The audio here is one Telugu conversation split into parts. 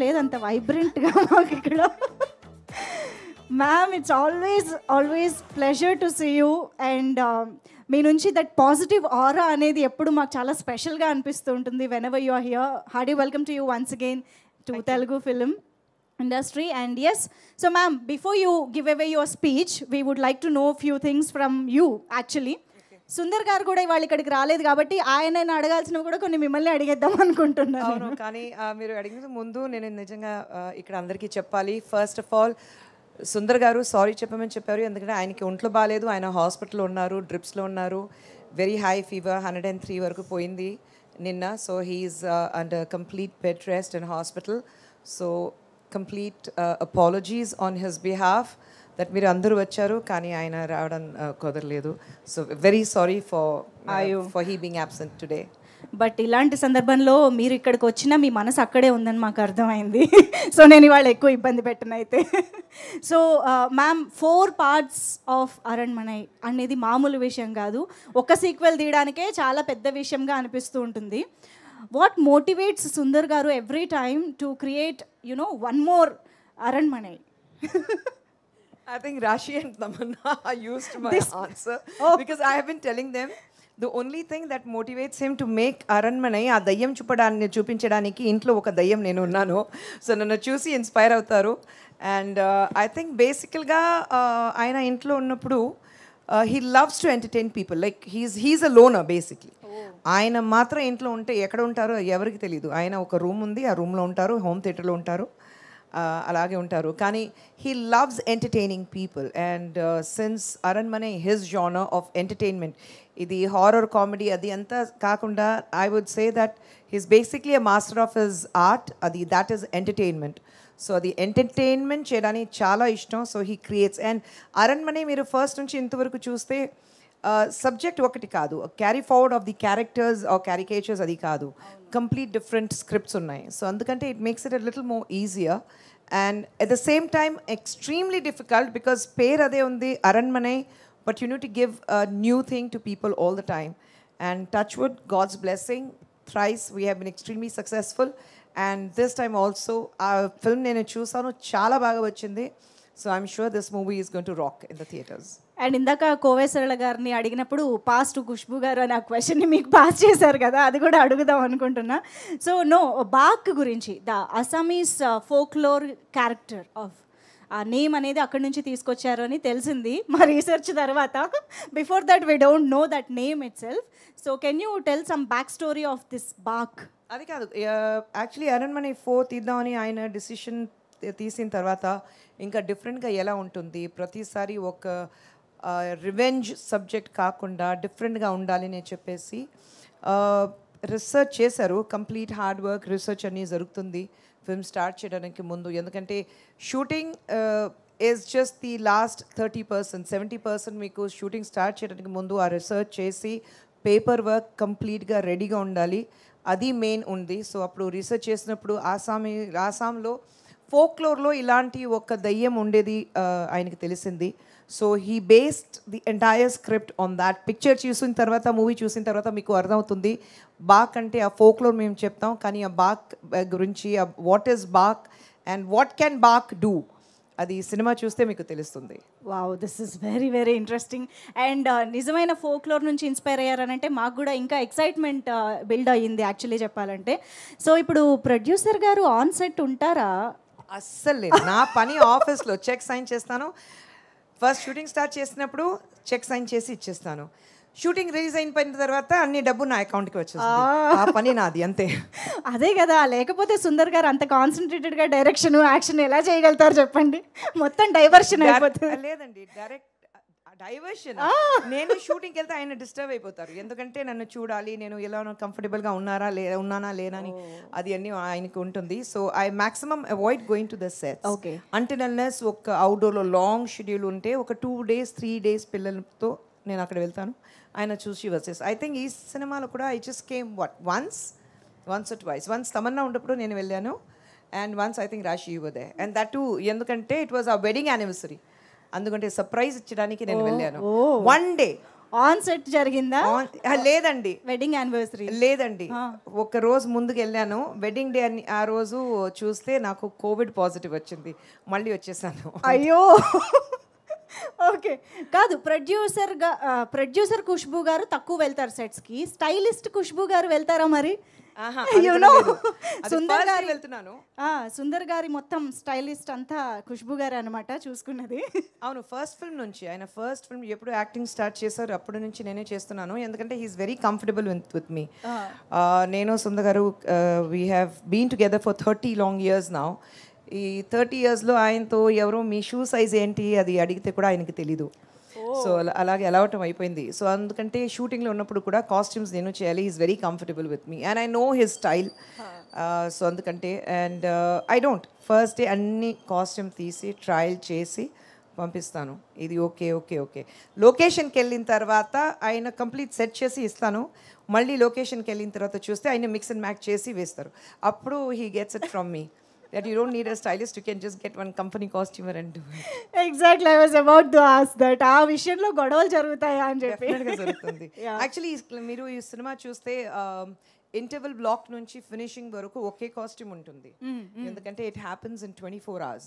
లేదు అంత వైబ్రెంట్గా మాకు ఇక్కడ. Ma'am, it's always pleasure to see you. And మీ నుంచి దట్ పాజిటివ్ ఆరా అనేది ఎప్పుడు మాకు చాలా స్పెషల్గా అనిపిస్తూ ఉంటుంది whenever you are here. Hearty welcome to you once again to Telugu film industry. And yes, so ma'am, before you give away your speech, we would like to know a few things from you actually. Sundar గారు కూడా ఇవాళ ఇక్కడికి రాలేదు కాబట్టి ఆయన అడగాల్సినవి కూడా కొన్ని మిమ్మల్ని అడిగేద్దాం అనుకుంటున్నాను. అవును, కానీ మీరు అడిగిన ముందు నేను నిజంగా ఇక్కడ అందరికీ చెప్పాలి. ఫస్ట్ ఆఫ్ ఆల్ సుందర్ గారు సారీ చెప్పమని చెప్పారు, ఎందుకంటే ఆయనకి ఒంట్లో బాగాలేదు, ఆయన హాస్పిటల్లో ఉన్నారు, డ్రిప్స్లో ఉన్నారు, వెరీ హై ఫీవర్ 103 వరకు పోయింది నిన్న. So he's under complete bed rest in hospital. So complete apologies on his behalf that మీరు అందరూ వచ్చారు కానీ ఆయన రావడం కుదరలేదు. So very sorry for he being absent today. But ఇలాంటి సందర్భంలో మీరు ఇక్కడికి వచ్చినా మీ మనసు అక్కడే ఉందని మాకు అర్థమైంది. సో నేను ఇవాళ ఎక్కువ ఇబ్బంది పెట్టను అయితే. So ma'am, 4 parts of Aranmanai అనేది మామూలు విషయం కాదు. ఒక సీక్వెల్ తీయడానికే చాలా పెద్ద విషయంగా అనిపిస్తూ ఉంటుంది. వాట్ మోటివేట్స్ సుందర్ గారు every time to create one more Aranmanai? I think Rashi and Tamanna used my answer because I have been telling them the only thing that motivates him to make Aranmanai ఆ దయ్యం చూపించడానికి ఇంట్లో ఒక దయ్యం నేను ఉన్నాను. సో నన్ను చూసి ఇన్స్పైర్ అవుతారు. అండ్ ఐ థింక్ బేసికల్గా ఆయన ఇంట్లో ఉన్నప్పుడు he loves to entertain people. Like he's a లోనర్ basically. ఆయన మాత్రం ఇంట్లో ఉంటే ఎక్కడ ఉంటారో ఎవరికి తెలియదు. ఆయన ఒక రూమ్ ఉంది, ఆ రూమ్లో ఉంటారు, హోమ్ థియేటర్లో ఉంటారు, అలాగే ఉంటారు. కానీ he loves entertaining people. And since Aranmanai his genre of entertainment, ఇది హారర్ కామెడీ అది అంతా కాకుండా I would say that he's basically a master of his art. That is entertainment. So అది ఎంటర్టైన్మెంట్ చేయడానికి చాలా ఇష్టం. So he creates. And Aranmanai మీరు ఫస్ట్ నుంచి ఇంతవరకు చూస్తే సబ్జెక్ట్ ఒకటి కాదు, carry forward of the characters or caricatures అది కాదు, కంప్లీట్ డిఫరెంట్ స్క్రిప్ట్స్ ఉన్నాయి. సో అందుకంటే it makes it a little more easier and at the same time extremely difficult because పేరు అదే ఉంది Aranmanai, but you need to give a new thing to people all the time. And touch wood, God's blessing, thrice we have been extremely successful. And this time also ఆ ఫిల్మ్ నేను చూసాను, చాలా బాగా వచ్చింది. So I'm sure this movie is going to rock in the theatres. And ఇందాక కోవేశ్వరల గారిని అడిగినప్పుడు పాస్ టు ఖుష్బు గారు అని ఆ క్వశ్చన్ని మీకు పాస్ చేశారు కదా, అది కూడా అడుగుదాం అనుకుంటున్నా. సో బాక్ గురించి, the Assamese folklore character of a name అనేది అక్కడి నుంచి తీసుకొచ్చారు అని తెలిసింది మా రీసెర్చ్ తర్వాత. Before that we don't know that name itself. So can you tell some backstory of this Baak? అది కాదు, యాక్చువల్లీ అరణ్మనై 4 తీద్దామని ఆయన డిసిషన్ తీసిన తర్వాత ఇంకా డిఫరెంట్గా ఎలా ఉంటుంది, ప్రతిసారి ఒక రివెంజ్ సబ్జెక్ట్ కాకుండా డిఫరెంట్గా ఉండాలి అని చెప్పేసి రీసెర్చ్ చేశారు. కంప్లీట్ హార్డ్ వర్క్ రీసెర్చ్ అన్నీ జరుగుతుంది ఫిల్మ్ స్టార్ట్ చేయడానికి ముందు. ఎందుకంటే shooting is just the last 30%, 70% మీకు షూటింగ్ స్టార్ట్ చేయడానికి ముందు ఆ రీసెర్చ్ చేసి పేపర్ వర్క్ కంప్లీట్గా రెడీగా ఉండాలి, అది మెయిన్ ఉంది. సో అప్పుడు రీసెర్చ్ చేసినప్పుడు ఆసాంలో ఫోక్లోర్లో ఇలాంటి ఒక దయ్యం ఉండేది ఆయనకి తెలిసింది. So he based the entire script on that. Picture చూసిన తర్వాత, మూవీ చూసిన తర్వాత మీకు అర్థమవుతుంది బాక్ అంటే ఆ ఫోక్లోర్ మేము చెప్తాం, కానీ ఆ బాక్ గురించి what is Baak and what can Baak do అది సినిమా చూస్తే మీకు తెలుస్తుంది. Wow, this is very very interesting. And నిజమైన ఫోక్లోర్ నుంచి ఇన్స్పైర్ అయ్యారనంటే మాకు కూడా ఇంకా ఎక్సైట్మెంట్ బిల్డ్ అయ్యింది యాక్చువల్లీ చెప్పాలంటే. సో ఇప్పుడు ప్రొడ్యూసర్ గారు ఆన్ సెట్ ఉంటారా? అస్సలు లేదు. నా పని ఆఫీస్లో చెక్ సైన్ చేస్తాను. ఫస్ట్ షూటింగ్ స్టార్ట్ చేసినప్పుడు చెక్ సైన్ చేసి ఇచ్చేస్తాను. షూటింగ్ రిలీజ్ అయిపోయిన తర్వాత అన్ని డబ్బు నా అకౌంట్కి వచ్చేస్తుంది. ఆ పని నాది అంతే. అదే కదా, లేకపోతే సుందర్ గారు అంత కాన్సన్ట్రేటెడ్గా డైరెక్షన్ యాక్షన్ ఎలా చేయగలుగుతారు చెప్పండి? మొత్తం డైవర్షన్ అయిపోతుంది. లేదండి, డైరెక్ట్ డైవర్షన్. నేను షూటింగ్కి వెళ్తే ఆయన డిస్టర్బ్ అయిపోతారు, ఎందుకంటే నన్ను చూడాలి, నేను ఎలా కంఫర్టబుల్గా ఉన్నానా లేనా అని అది అన్నీ ఆయనకు ఉంటుంది. So I maximum avoid going to the sets until unless ఒక అవుట్డోర్లో లాంగ్ షెడ్యూల్ ఉంటే ఒక 2 days 3 days పిల్లలతో నేను అక్కడ వెళ్తాను, ఆయన చూసి వచ్చేసి. ఐ థింక్ ఈ సినిమాలో కూడా I just came once or twice. Once Tamannaah ఉన్నప్పుడు నేను వెళ్ళాను, and once I think Raashi you were there. And that too ఎందుకంటే it was a wedding anniversary, అందుకంటే సర్ప్రైజ్ ఇచ్చడానికి నేను వెళ్ళాను. 1 day ఆన్ సెట్ జరిగిందా? లేదండి, వెడ్డింగ్ యానివర్సరీ లేదండి. ఒక రోజు ముందుకు వెళ్ళాను, వెడ్డింగ్ డే అని ఆ రోజు చూస్తే నాకు కోవిడ్ పాజిటివ్ వచ్చింది, మళ్ళీ వచ్చేసాను. అయ్యో ఓకే. కాదు, ప్రొడ్యూసర్ ఖుష్బూ గారు తక్కువ వెళ్తారు సెట్స్కి, స్టైలిస్ట్ ఖుష్బూ గారు వెళ్తారా మరి? సుందర్ గారి మొత్తం స్టైలిస్ట్ అంతా ఖుష్బూ గారు అనమాట చూసుకున్నది. అవును, ఫస్ట్ ఫిల్మ్ నుంచి, ఆయన ఫస్ట్ ఫిల్మ్ ఎప్పుడు యాక్టింగ్ స్టార్ట్ చేశారు అప్పటి నుంచి నేనే చేస్తున్నాను, ఎందుకంటే he's very comfortable with me. నేను Sundar garu we have been together for 30 long years now. ఈ 30 yearsలో ఆయనతో ఎవరో మీ షూ సైజ్ ఏంటి అది అడిగితే కూడా ఆయనకి తెలీదు. సో అలాగే అలవాటం అయిపోయింది. సో అందుకంటే షూటింగ్లో ఉన్నప్పుడు కూడా కాస్ట్యూమ్స్ నేను చేయాలి. Is very comfortable with me and I know his style. So అందుకంటే and I don't first day అన్ని కాస్ట్యూమ్ తీసి ట్రయల్ చేసి పంపిస్తాను. ఇది ఓకే ఓకే ఓకే. లొకేషన్కి వెళ్ళిన తర్వాత ఆయన కంప్లీట్ సెట్ చేసి ఇస్తాను. మళ్ళీ లొకేషన్కి వెళ్ళిన తర్వాత చూస్తే ఆయన మిక్స్ అండ్ మ్యాచ్ చేసి వేస్తారు. అప్పుడు he gets it from me. That you don't need a stylist, you can just get one company costumer and do it. Exactly, I was about to ask that. ఆ విషయంలో గొడవలు జరుగుతాయా అని చెప్పి. డెఫినెట్గా జరుగుతుంది. యాక్చువల్లీ మీరు ఈ సినిమా చూస్తే ఇంటర్వెల్ బ్లాక్ నుంచి ఫినిషింగ్ వరకు ఒకే కాస్ట్యూమ్ ఉంటుంది, ఎందుకంటే it happens in 24 hours.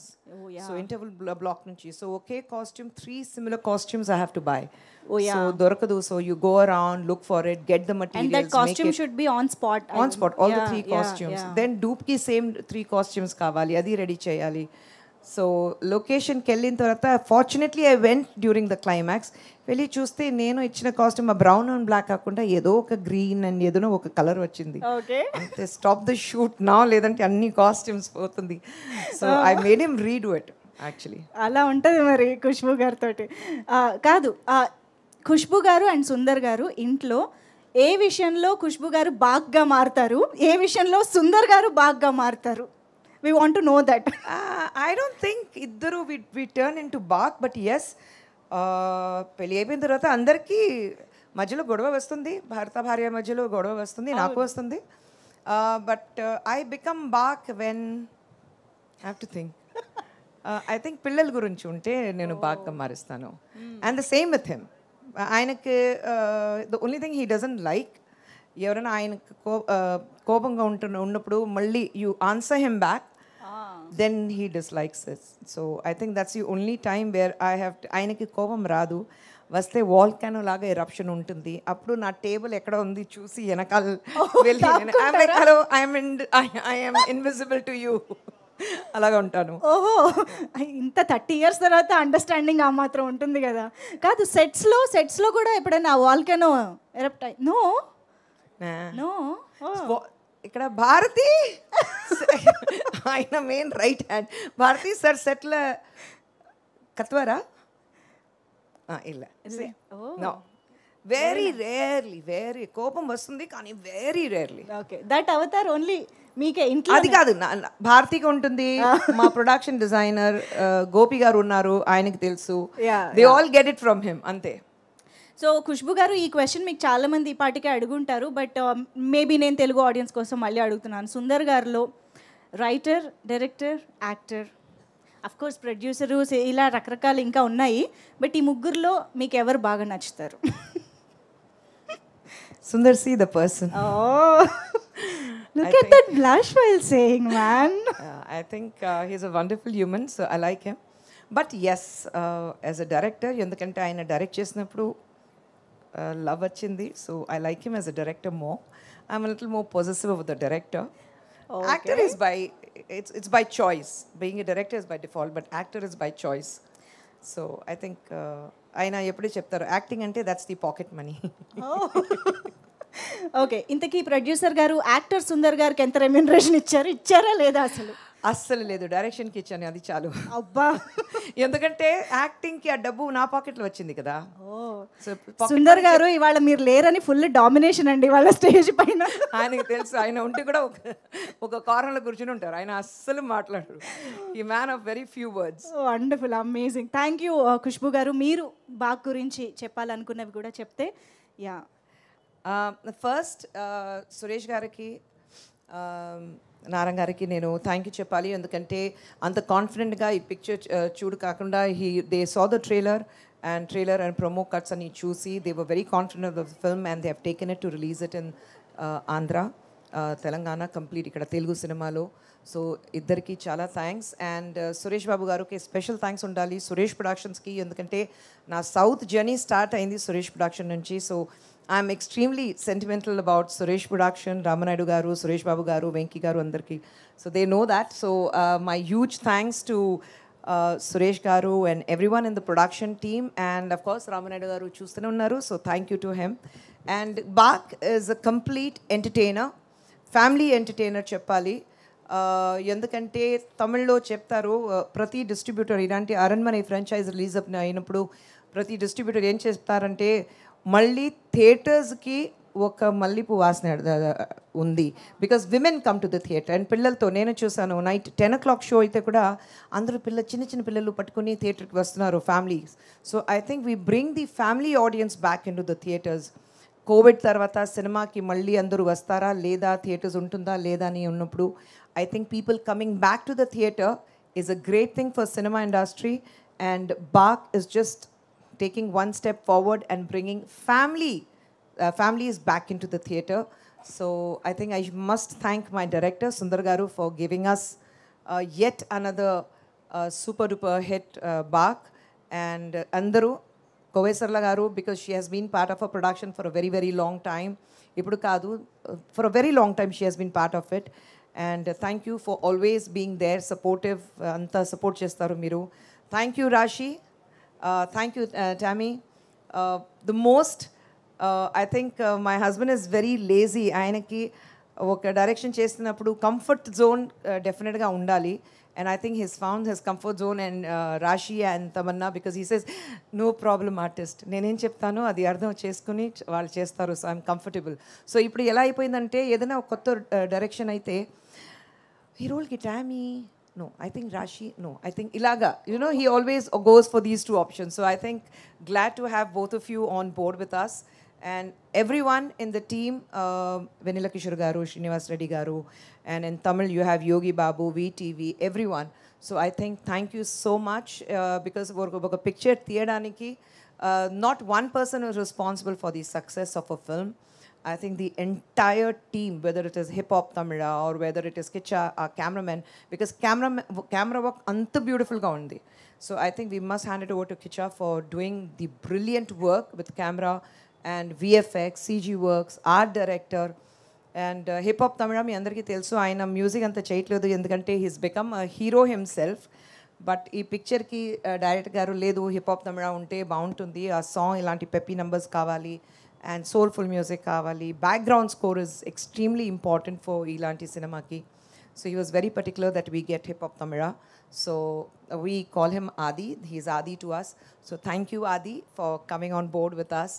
So interval block నుంచి సో ఒకే costume 3 similar costumes I have to buy. So దొరకదు. So you go around, look for it, get the materials, and that costume should be on spot. All the 3 costumes. Then dupe ki same 3 costumes కావాలి, అది రెడీ చేయాలి. సో లొకేషన్కి వెళ్ళిన తర్వాత fortunately I went during the climax. వెళ్ళి చూస్తే నేను ఇచ్చిన కాస్ట్యూమ్ ఆ బ్రౌన్ అండ్ బ్లాక్ కాకుండా ఏదో ఒక గ్రీన్ అండ్ ఏదో ఒక కలర్ వచ్చింది. అంతే, స్టాప్ ద షూట్ నా, లేదంటే అన్ని కాస్ట్యూమ్స్ పోతుంది. So I made him redo it. Actually అలా ఉంటుంది మరి ఖుష్బూ గారితో. కాదు, ఖుష్బూ గారు అండ్ సుందర్ గారు ఇంట్లో ఏ విషయంలో ఖుష్బూ గారు బాగ్గా మారుతారు, ఏ విషయంలో సుందర్ గారు బాగ్గా మారుతారు? We want to know that. I don't think iddaru we turn into bark, but yes, పెళ్ళి అయిపోయిన తర్వాత అందరికీ మధ్యలో గొడవ వస్తుంది, భర్త భార్య మధ్యలో గొడవ వస్తుంది, నాకు వస్తుంది. But I become back when I have to think. I think పిల్లల గురించి ఉంటే నేను బాగా మారుస్తాను. And the same with him. ఆయనకి the only thing he doesn't like, ఎవరైనా ఆయనకు కోపంగా ఉన్నప్పుడు మళ్ళీ you answer him back, then he dislikes it. So I think that's the only time where I have. ఆయనకి కోపం రాదు, వస్తే వాల్కానో లాగా ఎరప్షన్ ఉంటుంది. అప్పుడు నా టేబుల్ ఎక్కడ ఉంది చూసి వెనకాల వెళ్ళి ఐఎమ్ ఇన్విజిబుల్ టు యూ అలాగా ఉంటాను. ఓహో, ఇంత 30 years తర్వాత అండర్స్టాండింగ్ ఆ మాత్రం ఉంటుంది కదా. కాదు, సెట్స్లో కూడా ఎప్పుడైనా వాల్కానో ఎరప్ట్ అయ్యి? No no. ఇక్కడ భారతి ఆయన main right hand. Bharathi sir సెట్ల కత్వారా ಇಲ್ಲ. నో, వెరీ రేర్లీ, వెరీ కోపం వస్తుంది కానీ very rarely. Okay, that Avatar only మీకే ఇంట్లో? అది కాదు, భారతికి ఉంటుంది. మా ప్రొడక్షన్ డిజైనర్ గోపి గారు ఉన్నారు, ఆయనకి తెలుసు. They all get it from him, అంతే. సో ఖుష్బూ గారు, ఈ క్వశ్చన్ మీకు చాలామంది ఈ పాటికే అడుగుంటారు, బట్ మేబీ నేను తెలుగు ఆడియన్స్ కోసం మళ్ళీ అడుగుతున్నాను. సుందర్ గారిలో writer, director, actor, of course producer, ఇలా రకరకాలు ఇంకా ఉన్నాయి, బట్ ఈ ముగ్గురులో మీకు ఎవరు బాగా నచ్చుతారు? Sundar see the person. Look at that blush while saying, man. I think he's a wonderful human, so I like him. But yes, as a director, ఎందుకంటే ఆయన డైరెక్ట్ చేసినప్పుడు లవ్ వచ్చింది. So I like him as a director more. I'm a little more possessive of the director. Actor is by it's by choice. Being a director is by default, but actor is by choice. So I think ఆయన ఎప్పుడూ చెప్తారు, యాక్టింగ్ అంటే that's the pocket money. Okay, ఇంతకీ ప్రొడ్యూసర్ గారు యాక్టర్ సుందర్ గారికి ఎంత రెమ్యూనరేషన్ ఇచ్చారా లేదా? అస్సలు లేదు, డైరెక్షన్కి ఇచ్చాను, అది చాలు. అబ్బా, ఎందుకంటే యాక్టింగ్కి ఆ డబ్బు నా పాకెట్లో వచ్చింది కదా. సుందర్ గారు ఇవాళ మీరు లేరని ఫుల్ డామినేషన్ అండి వాళ్ళ స్టేజ్ పైన. ఆయనకి తెలుసు, ఆయన ఉంటే కూడా ఒక కార్నర్లో కూర్చొని ఉంటారు, ఆయన అస్సలు మాట్లాడరు. ఈ man of very few words. Wonderful, amazing. Thank you Khushbu గారు. మీరు బాగ్ గురించి చెప్పాలనుకున్నవి కూడా చెప్తే. యా, ఫస్ట్ సురేష్ గారికి, నారాయణ గారికి నేను థ్యాంక్ యూ చెప్పాలి. ఎందుకంటే అంత కాన్ఫిడెంట్గా ఈ పిక్చర్ చూడు కాకుండా they saw the trailer and trailer and promo cuts ani chusi they were very confident of the film and they have taken it to release it in Andhra, Telangana complete ikkada Telugu cinemalo. So ఇద్దరికి చాలా థ్యాంక్స్ అండ్ సురేష్ బాబు గారికి స్పెషల్ థ్యాంక్స్ ఉండాలి సురేష్ ప్రొడక్షన్స్కి ఎందుకంటే నా సౌత్ జర్నీ స్టార్ట్ అయింది సురేష్ ప్రొడక్షన్ నుంచి so I'm extremely sentimental about Suresh production Ramanaidu garu Suresh Babu garu Venky garu అందరికీ so they know that so my huge thanks to Suresh garu and everyone in the production team and of course Ramanaidu garu చూస్తూనే ఉన్నారు so thank you to him and Baak is a complete entertainer family entertainer చెప్పాలి ఎందుకంటే తమిళ్లో చెప్తారు ప్రతి డిస్ట్రిబ్యూటర్ ఇలాంటి అరణ్మనే ఫ్రాంచైజ్ రిలీజ్ అయినప్పుడు ప్రతి డిస్ట్రిబ్యూటర్ ఏం చేస్తారంటే మళ్ళీ థియేటర్స్కి ఒక మల్లిపు వాసన ఉంది because women come to the theatre and పిల్లలతో నేను చూసాను నైట్ 10 o'clock షో అయితే కూడా అందరూ చిన్న చిన్న పిల్లలు పట్టుకుని థియేటర్కి వస్తున్నారు families so I think we bring the family audience back in to the theatres Covid తర్వాత సినిమాకి మళ్ళీ అందరూ వస్తారా లేదా థియేటర్స్ ఉంటుందా లేదా అని ఉన్నప్పుడు I think people coming back to the theatre is a great thing for cinema industry and Bach is just taking one step forward and bringing families back into the theatre. So I think I must thank my director Sundar Garu for giving us yet another super duper hit Bach and Andaru Kovesarla Garu because she has been part of a production for a very very long time. Ippudu kaadu for a very long time she has been part of it. And thank you for always being there, supportive, anta support chestaru meeru. Thank you Rashi, thank you Tammy. The most, I think my husband is very lazy. Ayanaki oka direction chestunnappudu comfort zone definitely ga undali. And I think he's found his comfort zone and Rashi and Tamanna because he says, no problem artist. నేనేం చెప్తానో అది అర్థం చేసుకుని వాళ్ళు చేస్తారు సో ఐఎమ్ కంఫర్టబుల్ సో ఇప్పుడు ఎలా అయిపోయిందంటే ఏదైనా కొత్త డైరెక్షన్ అయితే హీరోలకి Tommy no I think Rashi no I think Ilaga he always goes for these two options so I think glad to have both of you on board with us and everyone in the team Venila Kishore garu Srinivas Reddy garu and in Tamil you have Yogi Babu VTV everyone so I think thank you so much because oka picture theyadaniki not one person is responsible for the success of a film I think the entire team, whether it is Hip Hop Tamila or whether it is Kicha, our cameraman, because camera work anta beautiful ga undi. So I think we must hand it over to Kicha for doing the brilliant work with camera and VFX, CG works, art director, and Hip Hop Tamila mi andarki telusu ayana music anta cheyatledu endukante he's become a hero himself. But ఈ పిక్చర్కి డైరెక్టర్ గారు లేదు హిప్ హాప్ తమిళ ఉంటే బాగుంటుంది ఆ సాంగ్ ఇలాంటి పెప్పీ నంబర్స్ కావాలి అండ్ సోల్ఫుల్ మ్యూజిక్ కావాలి background score is extremely important for ఇలాంటి సినిమాకి so he was very particular that we get hip hop Tamizha so we call him Aadhi he's Aadhi to us so thank you Aadhi for coming on board with us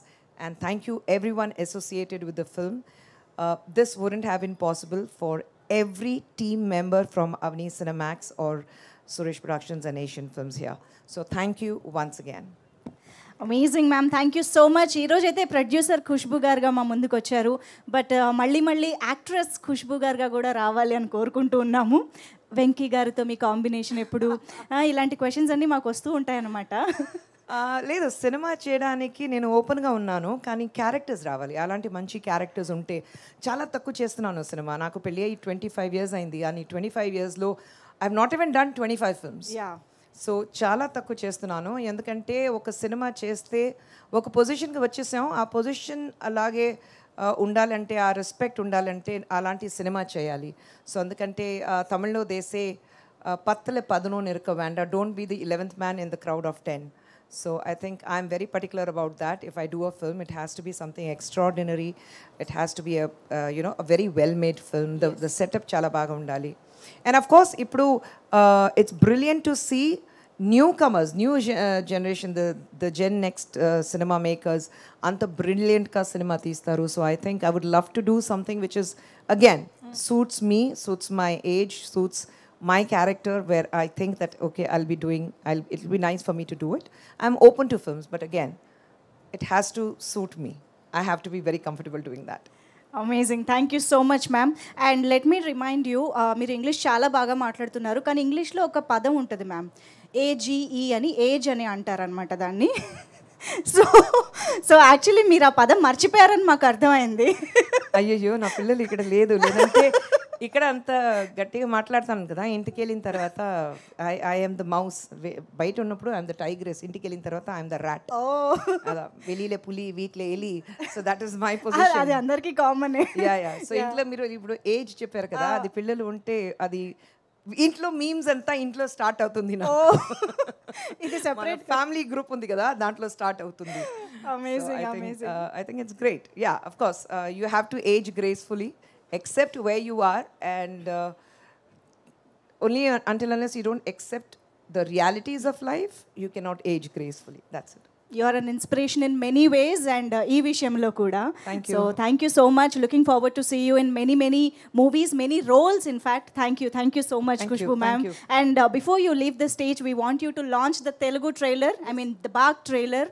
and thank you every one associated with the film this wouldn't have been possible for every team member from Avni Cinemax or Suresh Productions and Asian Films here. So thank you once again. Amazing ma'am thank you so much ఈరోజు అయితే ప్రొడ్యూసర్ ఖుష్బు గారుగా మా ముందుకు వచ్చారు బట్ మళ్ళీ యాక్ట్రెస్ ఖుష్బు గారుగా కూడా రావాలి అని కోరుకుంటూ ఉన్నాము వెంకీ గారితో మీ కాంబినేషన్ ఎప్పుడు ఇలాంటి క్వశ్చన్స్ అన్నీ మాకు వస్తూ ఉంటాయన్నమాట లేదు సినిమా చేయడానికి నేను ఓపెన్గా ఉన్నాను కానీ క్యారెక్టర్స్ రావాలి అలాంటి మంచి క్యారెక్టర్స్ ఉంటే చాలా తక్కువ చేస్తున్నాను సినిమా నాకు పెళ్ళి అయ్యి 25 years అయింది కానీ 25 yearsలో I have not even done 25 films so చాలా తక్కువ చేస్తున్నాను ఎందుకంటే ఒక సినిమా చేస్తే ఒక పొజిషన్కి వచ్చేసాం ఆ పొజిషన్ అలాగే ఉండాలంటే ఆ రెస్పెక్ట్ ఉండాలంటే అలాంటి సినిమా చేయాలి సో అందుకంటే తమిళ్లో దేసే పత్తలే పదనో నిరక వేండా don't be the 11th man in the crowd of 10 so I think I'm very particular about that if I do a film it has to be something extraordinary it has to be a very well made film the setup chala baga undali and of course ippudu it's brilliant to see newcomers new generation the gen next cinema makers anta brilliant ka cinema teestaru so I think I would love to do something which is again suits me suits my age suits my character where I think that okay it'll be nice for me to do it I'm open to films but again it has to suit me I have to be very comfortable doing that amazing, thank you so much ma'am. And let me remind you, మీరు ఇంగ్లీష్ చాలా బాగా మాట్లాడుతున్నారు, కానీ ఇంగ్లీష్లో ఒక పదం ఉంటుంది మ్యామ్, ఏజీఈ అని, ఏజ్ అని అంటారనమాట దాన్ని. సో సో యాక్చువల్లీ మీరు ఆ పదం మర్చిపోయారని మాకు అర్థమైంది. అయ్యయ్యో, నా పిల్లలు ఇక్కడ లేదంటే ఇక్కడ అంత గట్టిగా మాట్లాడతాను కదా, ఇంటికి వెళ్ళిన తర్వాత ఐఎమ్ ద మౌస్, బయట ఉన్నప్పుడు ఐఎమ్ ద టైగ్రెస్, ఇంటికి వెళ్ళిన తర్వాత ఐఎమ్ ద ర్యాట్. అలా வெளியில పులి వీటిలో ఎలి. So that is my position. అది అందరికీ కామన్. యా. సో ఇంట్లో మీరు ఇప్పుడు ఏజ్ చెప్పారు కదా, అది పిల్లలు ఉంటే అది ఇంట్లో మీమ్స్ అంతా ఇంట్లో స్టార్ట్ అవుతుంది. ఇది సెపరేట్ ఫ్యామిలీ గ్రూప్ ఉంది కదా, దాంట్లో స్టార్ట్ అవుతుంది. Amazing, amazing. I think it's great. Yeah, of course. You have to age gracefully, accept where you are, and only until unless you don't accept the realities of life, you cannot age gracefully. That's it. You are an inspiration in many ways, and ఈ విషయంలో కూడా. Thank you. So thank you so much. Looking forward to see you in many movies, many roles. In fact, thank you so much, Thank Khushbu you, ma'am. thank you. And before you leave the stage, we want you to launch the Telugu trailer. I mean, the Bag trailer.